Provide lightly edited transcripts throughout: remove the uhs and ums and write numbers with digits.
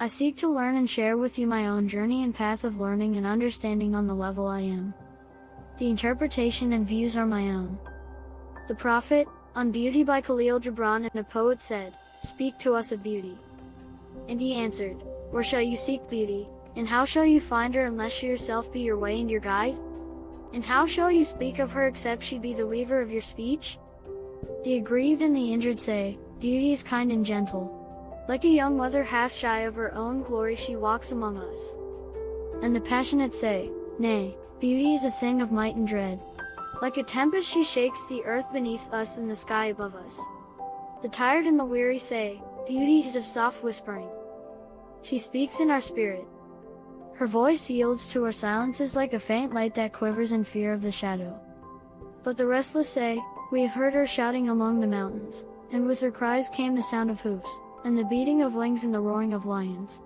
I seek to learn and share with you my own journey and path of learning and understanding on the level I am. The interpretation and views are my own. The Prophet, on Beauty by Kahlil Gibran, and a poet said, "Speak to us of beauty." And he answered, "Where shall you seek beauty, and how shall you find her unless she yourself be your way and your guide? And how shall you speak of her except she be the weaver of your speech?" The aggrieved and the injured say, "Beauty is kind and gentle. Like a young mother half shy of her own glory she walks among us." And the passionate say, "Nay, beauty is a thing of might and dread. Like a tempest she shakes the earth beneath us and the sky above us." The tired and the weary say, "Beauty is of soft whispering. She speaks in our spirit. Her voice yields to our silences like a faint light that quivers in fear of the shadow." But the restless say, "We have heard her shouting among the mountains, and with her cries came the sound of hoofs, and the beating of wings and the roaring of lions."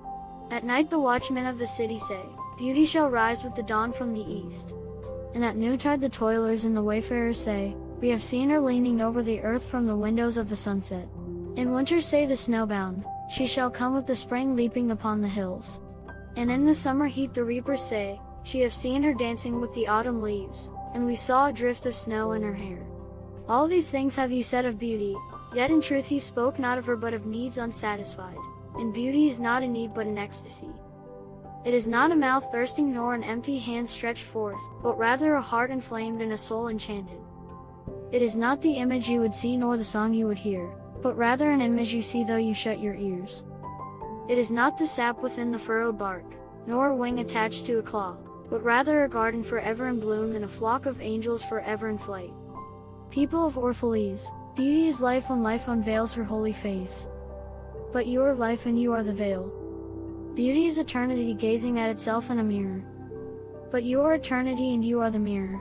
At night the watchmen of the city say, "Beauty shall rise with the dawn from the east." And at noontide the toilers and the wayfarers say, "We have seen her leaning over the earth from the windows of the sunset." In winter say the snowbound, "She shall come with the spring leaping upon the hills." And in the summer heat the reapers say, "She have seen her dancing with the autumn leaves, and we saw a drift of snow in her hair." All these things have you said of beauty, yet in truth you spoke not of her but of needs unsatisfied, and beauty is not a need but an ecstasy. It is not a mouth thirsting nor an empty hand stretched forth, but rather a heart inflamed and a soul enchanted. It is not the image you would see nor the song you would hear, but rather an image you see though you shut your ears. It is not the sap within the furrowed bark, nor a wing attached to a claw, but rather a garden forever in bloom and a flock of angels forever in flight. People of Orphalese, beauty is life when life unveils her holy face. But you are life and you are the veil. Beauty is eternity gazing at itself in a mirror. But you are eternity and you are the mirror.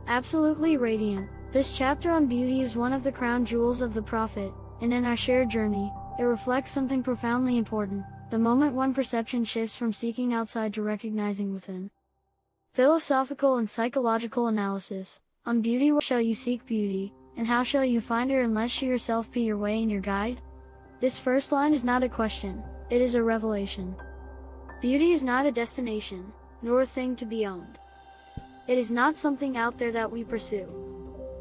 Absolutely radiant, this chapter on beauty is one of the crown jewels of the Prophet, and in our shared journey, it reflects something profoundly important, the moment one perception shifts from seeking outside to recognizing within. Philosophical and psychological analysis. On beauty, where shall you seek beauty, and how shall you find her unless she herself be your way and your guide? This first line is not a question, it is a revelation. Beauty is not a destination, nor a thing to be owned. It is not something out there that we pursue.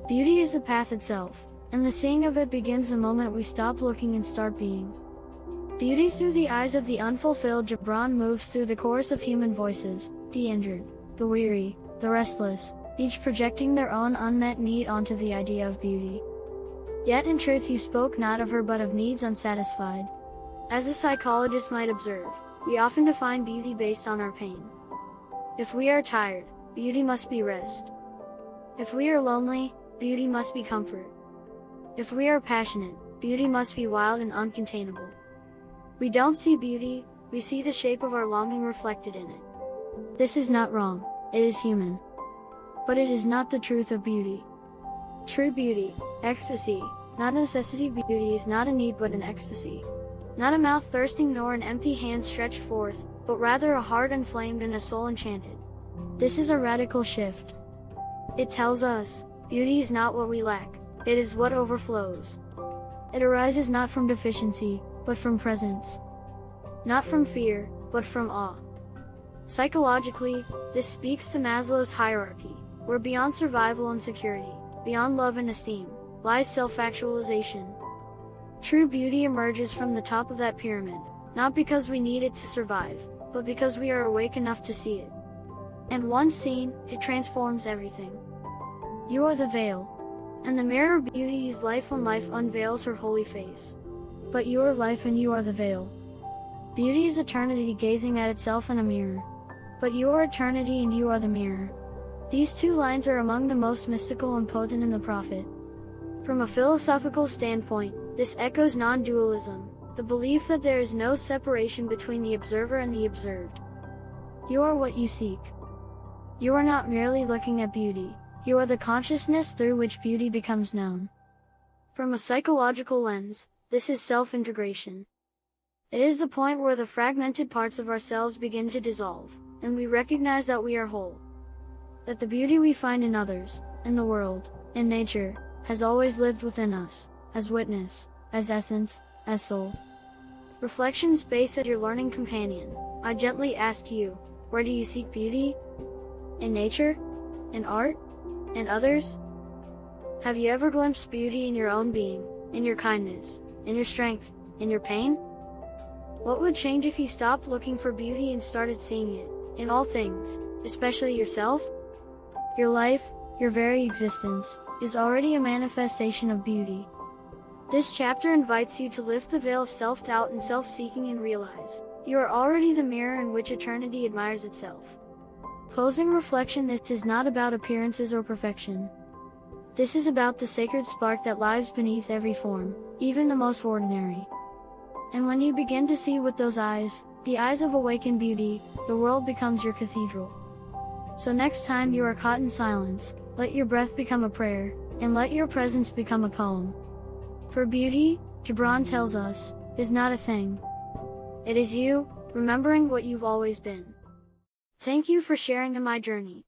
Beauty is the path itself, and the seeing of it begins the moment we stop looking and start being. Beauty through the eyes of the unfulfilled. Gibran moves through the chorus of human voices, the injured, the weary, the restless, each projecting their own unmet need onto the idea of beauty. Yet in truth you spoke not of her but of needs unsatisfied. As a psychologist might observe, we often define beauty based on our pain. If we are tired, beauty must be rest. If we are lonely, beauty must be comfort. If we are passionate, beauty must be wild and uncontainable. We don't see beauty, we see the shape of our longing reflected in it. This is not wrong, it is human. But it is not the truth of beauty. True beauty, ecstasy, not necessity. Beauty is not a need but an ecstasy. Not a mouth thirsting nor an empty hand stretched forth, but rather a heart inflamed and a soul enchanted. This is a radical shift. It tells us, beauty is not what we lack, it is what overflows. It arises not from deficiency, but from presence. Not from fear, but from awe. Psychologically, this speaks to Maslow's hierarchy, where beyond survival and security, beyond love and esteem, lies self-actualization. True beauty emerges from the top of that pyramid, not because we need it to survive, but because we are awake enough to see it. And once seen, it transforms everything. You are the veil. And the mirror of beauty is life when life unveils her holy face. But you are life and you are the veil. Beauty is eternity gazing at itself in a mirror. But you are eternity and you are the mirror. These two lines are among the most mystical and potent in the Prophet. From a philosophical standpoint, this echoes non-dualism, the belief that there is no separation between the observer and the observed. You are what you seek. You are not merely looking at beauty, you are the consciousness through which beauty becomes known. From a psychological lens, this is self-integration. It is the point where the fragmented parts of ourselves begin to dissolve, and we recognize that we are whole. That the beauty we find in others, in the world, in nature, has always lived within us, as witness, as essence, as soul. Reflection space as your learning companion. I gently ask you, where do you seek beauty? In nature? In art? In others? Have you ever glimpsed beauty in your own being, in your kindness, in your strength, in your pain? What would change if you stopped looking for beauty and started seeing it, in all things, especially yourself? Your life, your very existence, is already a manifestation of beauty. This chapter invites you to lift the veil of self-doubt and self-seeking and realize, you are already the mirror in which eternity admires itself. Closing reflection. This is not about appearances or perfection. This is about the sacred spark that lies beneath every form, even the most ordinary. And when you begin to see with those eyes, the eyes of awakened beauty, the world becomes your cathedral. So next time you are caught in silence, let your breath become a prayer, and let your presence become a poem. For beauty, Gibran tells us, is not a thing. It is you, remembering what you've always been. Thank you for sharing in my journey.